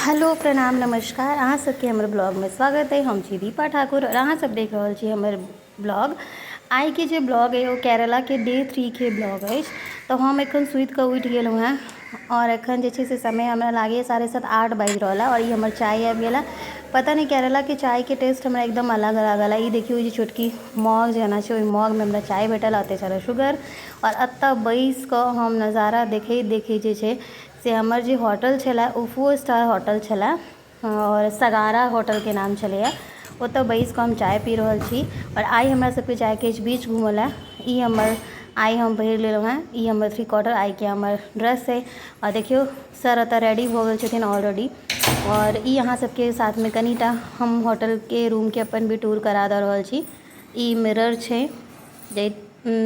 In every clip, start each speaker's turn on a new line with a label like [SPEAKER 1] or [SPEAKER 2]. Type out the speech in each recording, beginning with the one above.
[SPEAKER 1] Hello प्रणाम नमस्कार अहाँ सबके हमर ब्लॉग में स्वागत है। हम छी दीपा ठाकुर और अहाँ सब देख रहल छी हमर ब्लॉग। आई के जे ब्लॉग है वो केरला के डे 3 के ब्लॉग है। तो हम एखन सुति कऽ उठि गेलहुँ हैं और एखन जे छै से समय हमरा लागैए 7:30-8 बाजि रहल है और ये हमर चाय आबि गेल है। पता नहीं केरला के चाय के टेस्ट हमरा एकदम अलग लागल है। ई देखियो जे छोटकी मग जेना छै ओहि मग में हमरा चाय भेटल ओते सारा शुगर और एतऽ बैस कऽ हम नज़ारा देखैत जे छै से हमर जे होटल छलै ओ 4 स्टार होटल छलै और सगारा होटल के नाम छलैए। ओतऽ बैस कऽ हम चाय पी रहल छी और आइ हमरा सबके जायके अछि बीच घूमऽ लए। ई हमर आइ हम पहिर लेलहुँ हैं, ई हमर 3/4 आइ के हमर ड्रेस है। और देखियो सर एतऽ रेडी भऽ गेल छथिन ऑलरेडी। और ई अहाँ सबके साथ में कनिटा हम होटल के रूम के अपन भी टूर करा दऽ रहल छी। ई मिरर छै जे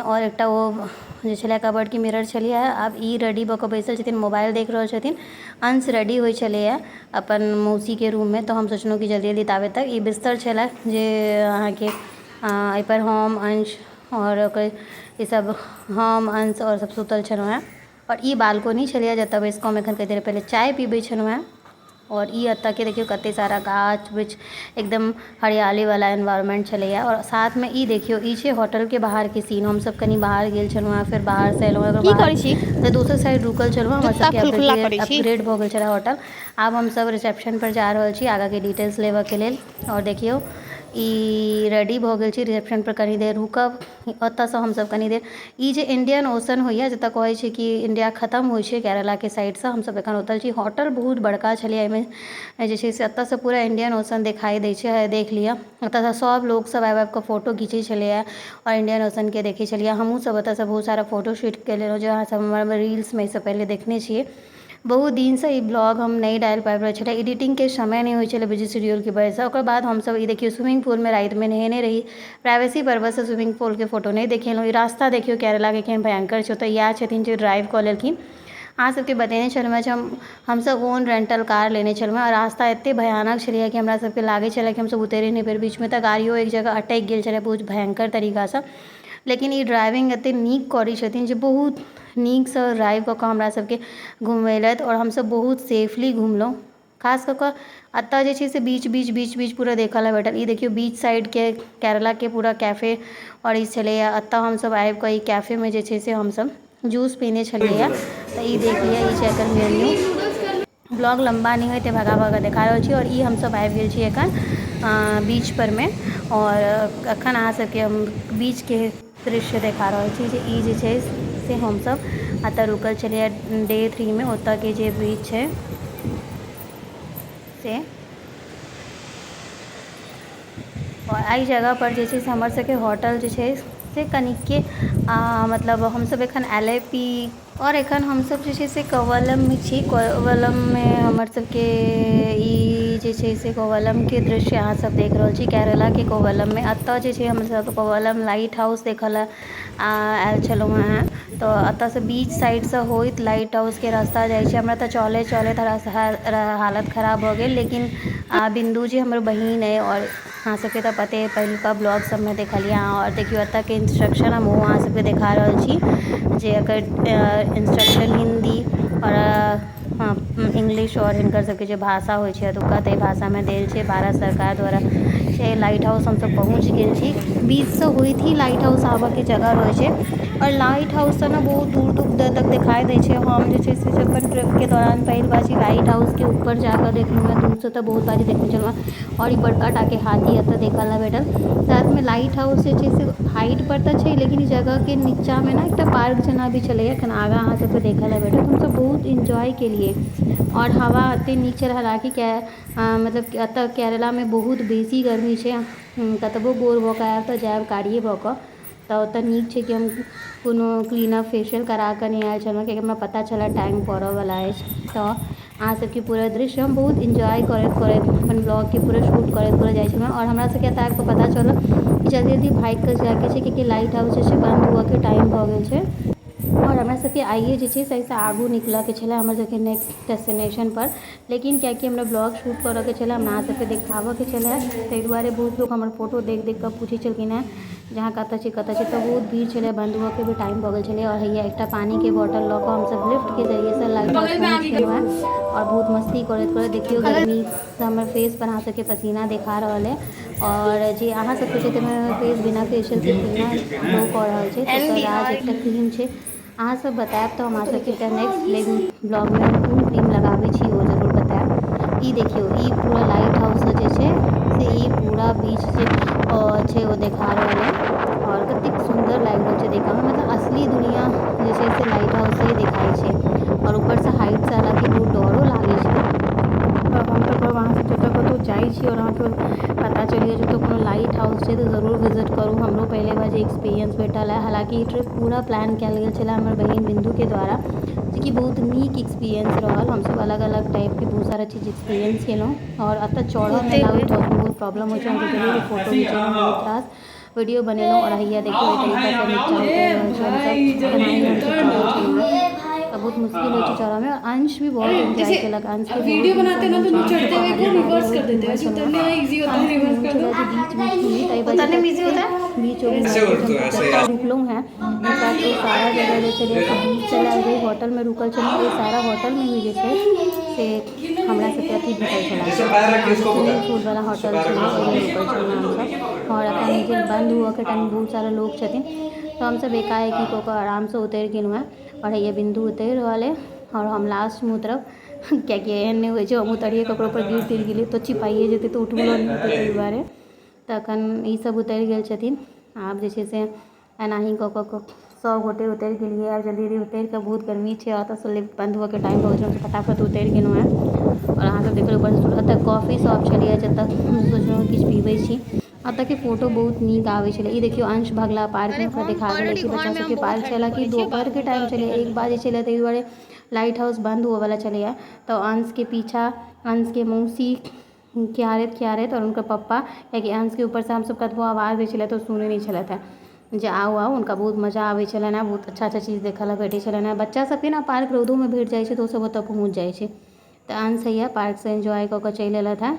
[SPEAKER 1] और एकटा ओ जे छलै कबर्ड के मिरर छलियै। आब ई रेडी भऽ कऽ बैसल छथिन, मोबाइल देख रहल छथिन। अंश रेडी होइ छलैए अपन मौसी के रूम में, तो हम सोचलहुँ कि जल्दी जल्दी ताबे तक ई बिस्तर छलै जे अहाँके एहिपर हम अंश और ओकर ई सब हम अंश और सब सुतल छलहुँ हैं। और ई बालकोनी छलैए जतऽ बैस कऽ हम एखन कनी देर पहिले चाय पीबै छलहुँ हैं। और ई एतऽ के देखियो कते सारा गाछ वृक्ष एकदम हरियाली वाला एनवायरनमेंट छलैए। और साथ में ई देखियो ई छै होटल के बाहर के सीन। हम सब कनी बाहर गेल छलहुँ हैं, फिर बाहर से एलहुँ हैं, फिर दोसर साइड रुकल छलहुँ। हमर सबके अपग्रेड भऽ गेल छलै होटल। आब हम सब रिसेप्शन पर जा रहल छी आगाँ के डिटेल्स लेबऽ के लेल। और देखियो ई रेडी भऽ गेल छी, रिसेप्शन पर कनी देर रुकब। ओतऽसँ हमसब कनी देर ई जे इंडियन ओशन होइए जतऽ कहै छै कि इंडिया खत्म होइ छै केरला के साइडसँ, हमसब एखन ओतऽ छी। होटल बहुत बड़का छलै, एहिमे जे छै से एतऽसँ पूरा इंडियन ओशन देखाई दै छै, देख लिअ। एतऽसँ सब लोग सब आबि कऽ फोटो घिचै छलैए और इंडियन ओशन के देखै छलियै। हमहूँ सब ओतऽसँ बहुत सारा फोटो शूट केने जे अहाँ सब हमर रील्स में इससे पहले देखने छियै। बहुत दिनसँ ई ब्लॉग हम नहीं डालि पाबि रहल छलै, एडिटिंग के समय नहीं होइ छलै बिजी शेड्यूल के वजहसँ। ओकर बाद हमसब ई देखियो स्विमिंग पूल में राति में नहेने रही। प्राइवेसी पर्पस से स्विमिंग पूल के फोटो नहीं देखेलहुँ। ई रास्ता देखियो केरला के केहन भयंकर छै। ओतऽ इएह छथिन जे ड्राइव कऽ लेलखिन। अहाँ सबके बतेने छलहुँ हैं जे हमसब ओन रेंटल कार लेने छलहुँ हैं और रास्ता एते भयानक छलैए कि हमरा सबके लागै छलै कि हमसब उतरै नहि पेबै। बीच में तऽ गाड़ियो एक जगह अटकि गेल छलै बहुत भयंकर तरीकासँ। लेकिन ई ड्राइविंग एते नीक करै छथिन जे बहुत नीकसँ ड्राइव कऽ कऽ हमरा सबके घुमेलथि और हमसब बहुत सेफली घुमलहुँ। खास कऽ कऽ एतऽ जे छै से बीच बीच पूरा देखऽ लए भेटल। ई देखियो बीच साइड के केरला के पूरा कैफे और ई छलैए। एतऽ हमसब आबि कऽ ई कैफे में जे छै से हमसब जूस पीने छलियै। तऽ ई देख लिअ ई छै एकर मेन्यू। ब्लॉग लम्बा नहीं होते भगा भगा देखा रहल छी। और ई हमसब आबि गेल छी एखन बीच पर में और एखन अहाँ सबके हम बीच के दृश्य देखा रहल छी जे ई जे छै से हमसब एतऽ रुकल छलियै डे 3 में। ओतऽ के जे बीच छै से और एहि जगह पर जे छै से हमर सबके होटल जे छै से कनिके मतलब हमसब एखन LAP और एखन हमसब जे छै से कोवलम में छी। कोवलम में हमर सबके ई जे छै से कोवलम के दृश्य अहाँ सब देख रहल छी, केरला के कोवलम में। एतऽ जे छै हमसब कोवलम लाइट हाउस देखऽ लए आयल छलहुँ हैं। तो एतऽसँ बीच साइडसँ होइत लाइट हाउस के रास्ता जाइ छै। हमरा तऽ चलैत चलैत हालत खराब भऽ गेल। लेकिन बिंदु जी हमर बहिन अइ और अहाँ सबके तऽ पते पहिलुका ब्लॉग सब में देखलियै। और देखियो एतऽ के इंस्ट्रक्शन हम अहाँ सबके देखा रहल छी जे एकर इंस्ट्रक्शन हिंदी और इंग्लिश और हिनकर सबके जे भाषा होइ छै एतुका ताहि भाषा में देल छै। भारत सरकार द्वारा छै। लाइट हाउस हमसब पहुँच गेल छी। बीचसँ होइत ही लाइट हाउस आबऽ के जगह रहै छै और लाइट हाउस से ना बहुत दूर दूर तक दिखाई दै छै। हम जे छै से अपन ट्रिप के दौरान पहिल बार लाइट हाउस के ऊपर जाकर देखलहुँ हैं। दूर से तऽ बहुत बार देखने छलहुँ हैं। और ई बड़का टा के हाथी एतऽ देखऽ लए भेटल। साथ में लाइट हाउस जे छै से हाइट पर तऽ छै लेकिन ई जगह के नीचा में ना एकटा पार्क जेना भी छलैए। एखन आगाँ अहाँ सबके देखऽ लए भेटत। हमसब बहुत इन्जॉय केलिए और हवा एते नीक छलै। हालांकि मतलब एतऽ केरला में बहुत बेसी गर्मी छै। कतबो गोर भऽ कऽ आयब तऽ जायब कारिये भऽ कऽ। तऽ ओतऽ नीक छै कि हम कोनो क्लीनअप फेशियल करा कऽ नहि आयल छलहुँ कियाकि हमरा पता छलै टाइम पड़ऽ वाला अछि। तऽ अहाँ सबके पूरा दृश्य हम बहुत इन्जॉय करैत करैत अपन ब्लॉग के पूरा शूट करैत जाइ छलहुँ। और हमरा सबके एतऽ आबि कऽ पता चलल कि जल्दी जल्दी भागि कऽ जायके छै कियाकि लाइट हाउस जे छै बंद हुअ के टाइम भऽ गेल छै। और हमरा सबके आइए जे छै से एहिसँ आगू निकलऽके छलै हमर सबके नेक्स्ट डेस्टिनेशन पर। लेकिन कियाकि हमरा ब्लॉग शूट करऽके छलै, हमरा अहाँ सबके देखाबऽके छलै, ताहि दुआरे बहुत लोग हमर फोटो देख देख कऽ पूछै छलखिन हैं जहाँ कतऽ छै तऽ बहुत भीड़ छलै, बंद हुआ के भी टाइम भऽ गेल छलै। और हैया एकटा पानी के बॉटल लऽ कऽ हमसब लिफ्ट के जरिए से लाइट हाउस पहुँच गेलहुँ हैं और बहुत मस्ती करैत करैत देखियो गर्मी से हमर फेस पर अहाँ सबके पसीना देखा रहल है। और जे अहाँ सबके छै ताहिमे फेस बिना फेशियल के केना ग्लो कऽ रहल छै तकर राज एकटा क्रीम छै। अहाँ सब बतायब तऽ हम अहाँ सबके एकटा नेक्स्ट ब्लॉग में हम कोन क्रीम लगाबै छी ओ जरूर बतायब। ई देखियो ई पूरा लाइट हाउस जे छै से ई पूरा बीच जे छै ओ देखा रहल है और कतेक सुंदर लागि रहल छै देखऽ में, मतलब असली दुनिया जे छै से लाइट हाउस से ही देखाई छै। और ऊपर से हाइट से हालांकि बहुत डरो लागे छै। और हम तो कहब अहाँ सब जतऽ कतौ जाइ छी और अहाँके पता चलिए जतऽ कोनो लाइट हाउस छै तऽ जरूर विजिट करू। हमरो पहले बार जे एक्सपीरियंस भेटल है, हालांकि ई ट्रिप पूरा प्लान कयल गेल छलै हमर बहिन बिंदु के द्वारा, जेकि बहुत नीक एक्सपीरियंस रहल। हमसब अलग अलग टाइप के बहुत सारा चीज एक्सपीरियंस केलहुँ और एतऽ चढ़ऽ में लाइट हाउस में बहुत प्रॉब्लम होइ छै। हमसब जरूर फोटो घिचेलहुँ, बहुत रास वीडियो बनेलहुँ और हैया देखियो एहि तरीका से नीचा उतरि रहल छै हमसब केनाही हमसब चढ़ल छलहुँ हैं। बहुत मुश्किल होइ छै चढ़ऽ में और अंश भी बहुत एंजॉय केलक। अंश के
[SPEAKER 2] वीडियो बनाते ना तो चढ़ते हुए को रिवर्स कर देते हैं, जो उतरने में इजी होता है रिवर्स कर दो।
[SPEAKER 1] उतरने में इजी होता है बीच रुकलहुँ हैं। इनफैक्ट वो सारा जगह जे छलै से बीच चला गई होटल में रुकल छलहुँ, ओहि सारा होटल में भी जे छै से हमरा सबके अथी भेटल छलै स्विमिंग पूल वाला होटल छलै, ओहिमे रुकल छलहुँ हमसब। और अखन जे बंद हुआ के टाइम बहुत सारा लोग छथिन तो हमसब एकाएकी कऽ कऽ आराम से उतरि गेलहुँ हैं। और हैया बिंदु उतरि रहल है और हम लास्ट में उतरब कियाकि एहन नहि होइ छै हम उतरिए ककरो पर गिर तिर गेलिए तो चिपाइए जेतै तऽ उठबलो नहि हेतै, ताहि दुआरे तऽ अखन ई सब उतरि गेल छथिन। आब जे छै से एनाही कऽ कऽ सब गोटे उतरि गेलिए। आब जल्दी जल्दी उतरि कऽ, बहुत गर्मी छै और ओतऽ लिफ्ट बंद हुआ के टाइम भऽ गेल छै, फटाफट उतरि गेलहुँ हैं। और अहाँ सब देखियौ ऊपर से एतऽ कॉफी शॉप छलिए जतऽ सोचलहुँ किछु पीबै छी। एतऽ के फोटो बहुत नीक आबै छलै। ई देखियो अंश भगला पार्क में ओकरा देखा गेलै कि बच्चा सबके पार्क छै, हालांकि दोपहर के टाइम छलै 1 बजे छलै, ताहि दुआरे लाइट हाउस बंद हुआ वाला छलैया। तो अंश के पीछा अंश के मौसी खियारैत और उनकर पप्पा, कियाकि अंश के ऊपर से हमसब कतबो आवाज दै छलै तऽ सुनै नहि छलथि हैं जे आउ आउ। हुनका बहुत मजा आबै छलनि हैं, बहुत अच्छा अच्छा चीज देखऽ लए भेटै छलनि हैं। बच्चा सबके ना पार्क रौदो में भेट जाइ छै तऽ ओसब ओतऽ पहुँच जाइ छै। तऽ अंश हैया पार्क से एंजॉय कऽ कऽ चलि अयलथि हैं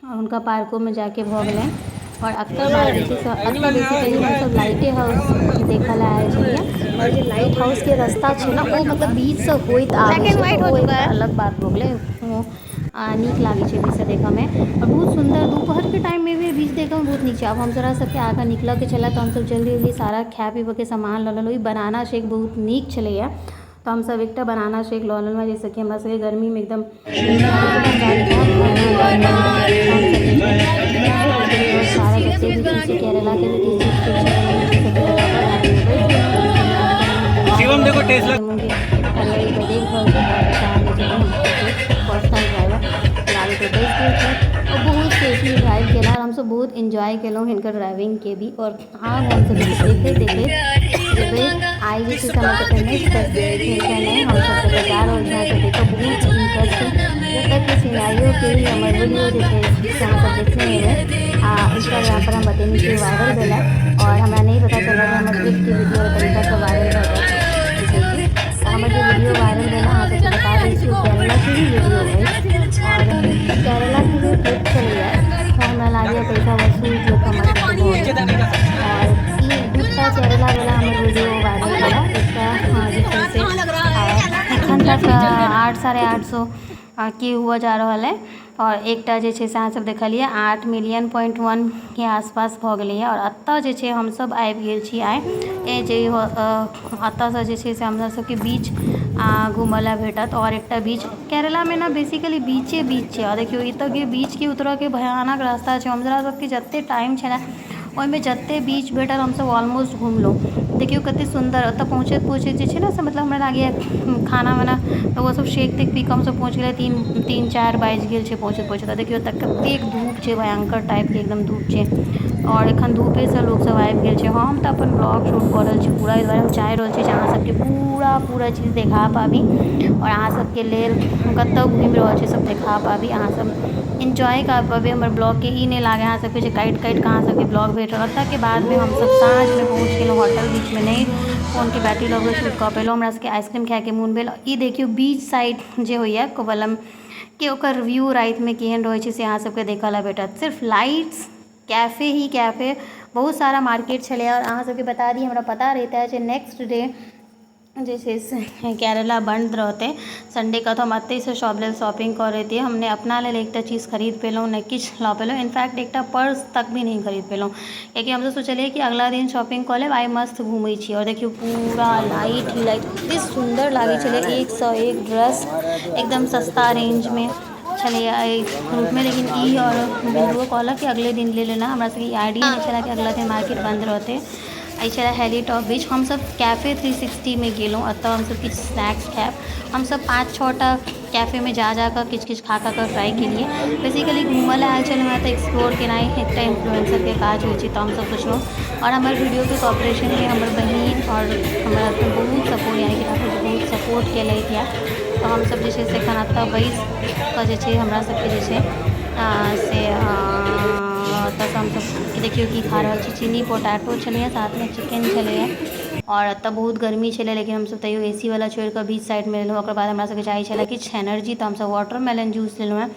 [SPEAKER 1] और हुनका पार्को में जाके भऽ गेलनि। और अक्कर बात जे छै से एतऽ बेसिकली हमसब लाइटे हाउस देखऽ लए आयल छलिए। और जे लाइट हाउस के रास्ता छै ना ओ मतलब बीच से होइत आबै छै, तऽ ओ एकटा अलग बात भऽ गेलै। नीक लागै छै बीच से देखऽ में और बहुत सुंदर दोपहर के टाइम में भी बीच देखऽ में बहुत नीक छै। आब हमरा सबके आगाँ निकलऽ के छलै तऽ हमसब जल्दी जल्दी सारा खाय पीबऽ के सामान लऽ लेलहुँ। ई बनाना शेक बहुत नीक छलैया तो हमसब एकटा बनाना शेक लऽ लेलहुँ हैं, जैसे कि हमरा सबके गर्मी में एकदम सारा जते भी चीज़ छै केरला के भी
[SPEAKER 2] शिवम देखो टेस्ला
[SPEAKER 1] पर्सनल ड्राइवर गाड़ी पे बैस गेल छै और बहुत सेफली ड्राइव केला और हमसब बहुत एंजॉय केलहुँ हिनकर ड्राइविंग के भी। और आब हमसब देखैत जेबै आइ जे छै से हमरा सबके नेक्स्ट डेस्टिनेशन है, हमसब जतऽ जा रहल छी अहाँ सब देखऽ बहुत इंटरेस्टिंग जतऽ के सिनेरियो के ही हमर वीडियो जे छै से अहाँ सब देखने हेबै। इंस्टाग्राम पर हम बतेने छियै वायरल भेला और हमरा नहीं पता चला कि हमर ट्रिप के वीडियो तरीका से वायरल भऽ जाए। हमर जे वीडियो वायरल भेला अहाँ सबके बता दै छी केरला के ही वीडियो अछि और केरला के जे ट्रिप छलैया हमरा लागैया पैसा वसूल जे हमर सबके भऽ गेल। और ई दूटा केरला वाला हमर वीडियो वायरल भेला, एकटा जे छै से एखन तक 8 साढ़े 800 के हुआ जा रहल है और एकटा जे छै से अहाँ सब देखलिए 8 मिलियन.1 के आसपास भऽ गेलैया। और एतऽ जे छै हमसब आबि गेल छी आइ जे एतऽ से जे छै से हमरा सबके बीच घूमऽ लए भेटत। और एकटा बीच केरला में ना बेसिकली बीचे बीच छै और देखियो एतऽ के बीच के उतरऽ के भयानक रास्ता छै। हमरा सबके जते टाइम छलै ओहिमे जते बीच भेटल हमसब ऑलमोस्ट घुमलहुँ। देखियो कते सुंदर ओतऽ पहुँचैत जे छै ना से मतलब हमरा लागैया खाना वाना तऽ वो सब शेक तेक पी कऽ हमसब पहुँच गेलै 3-4 बाजि गेल छै पहुँचैत। देखियो तऽ कतेक धूप छै, भयंकर टाइप के एकदम धूप छै और एखन धूपे से लोग सब आबि गेल छै। हम तऽ अपन ब्लॉग शूट कऽ रहल छी पूरा, एहि दुआरे हम चाहि रहल छी जे अहाँ सबके पूरा चीज देखा पाबी और अहाँ सबके लेल कतऽ घुमि रहल छी सब देखा पाबी, अहाँ सब एंजॉय कऽ पाबी हमर ब्लॉग के। ई नहीं लागे अहाँ सबके जे काटि के अहाँ सबके ब्लॉग भेट रहल। ओतऽ के बाद में हमसब साँझ में पहुँच गेलहुँ होटल, बीच में नहीं फोन के बैटरी लऽ कऽ शूट कऽ पेलहुँ। हमरा सबके आइसक्रीम खाय के मोन भेल। ई देखियो बीच साइड जे होइया कोवलम के ओकर व्यू राति में केहन रहै छै से अहाँ सबके देखऽ लए भेटत। सिर्फ लाइट्स कैफ़े ही कैफ़े बहुत सारा मार्केट छलै और अहाँ सबके बता दी हमरा पता रहता जे नेक्स्ट डे जे छै से केरला बंद रहतै संडे का, तो हम एतैसँ सब लेल शॉपिंग कऽ रहितियै। हमने अपना लेल एकटा चीज खरीद पेलहुँ नहि किछु लऽ पेलहुँ, इनफैक्ट एकटा पर्स तक भी नहीं खरीद पेलहुँ, कियाकि हम सब सोचलियै कि अगला दिन शॉपिंग कऽ लेब, आइ मस्त घूमै छी। और देखियौ पूरा लाइट ही लाइट, एतेक सुन्दर लागै छलै, 101 ड्रेस एकदम सस्ता रेंजमे छलैए एहि ग्रुपमे। लेकिन ई और बिंदुओ कहलक कि अगले दिन ले लेना, हमरा सबके ई आइडिया नहीं छलै कि अगला दिन मार्केट बंद रहतै। एहि छलै हेली टॉप बीच। हमसब कैफ़े 360 में गेलहुँ, एतऽ हमसब किछु स्नैक्स खायब। हमसब 5-6टा कैफ़ेमे जा कऽ किछु खा कऽ ट्राई केलिए। बेसिकली घूमऽ लए आयल छलहुँ हँ, तऽ एक्सप्लोर केनाइ एकटा इन्फ्लुएंसरके काज होइ छै, तऽ हमसब सोचलहुँ। और हमर वीडियोके कॉपरेशनमे हमर बहिन और हमरा बहुत सपोर्ट, यानी कि बहुत सपोर्ट केलथि यऽ। तऽ हमसब जे छै से एखन एतऽ बैसि कऽ जे छै हमरा सबके जे छै से ओतऽसँ हमसब देखियौ की खा रहल छी, चिली पोटैटो छलैए, साथमे चिकेन छलैए। और एतऽ बहुत गर्मी छलै, लेकिन हमसब तैयो AC वाला छोड़ि कऽ बीच साइडमे लेलहुँ। ओकर बाद हमरा सबके चाही छलै किछु एनर्जी, तऽ हमसब वाटरमेलन जूस लेलहुँ हँ।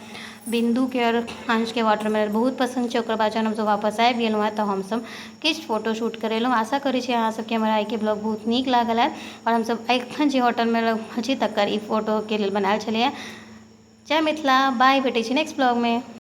[SPEAKER 1] बिंदुके और अंशके वाटरमेलन बहुत पसन्द छै। ओकर बाद जहन हमसब वापस आबि गेलहुँ हँ, तऽ हमसब किछु फोटोशूट करेलहुँ। आशा करै छी अहाँ सबके हमर आइके ब्लॉग बहुत नीक लागल है। और हमसब एखन जे होटलमे छी तकर ई फोटोके लेल बनायल छलैए। जय मिथिला, बाय, भेटै छी नेक्स्ट ब्लॉगमे।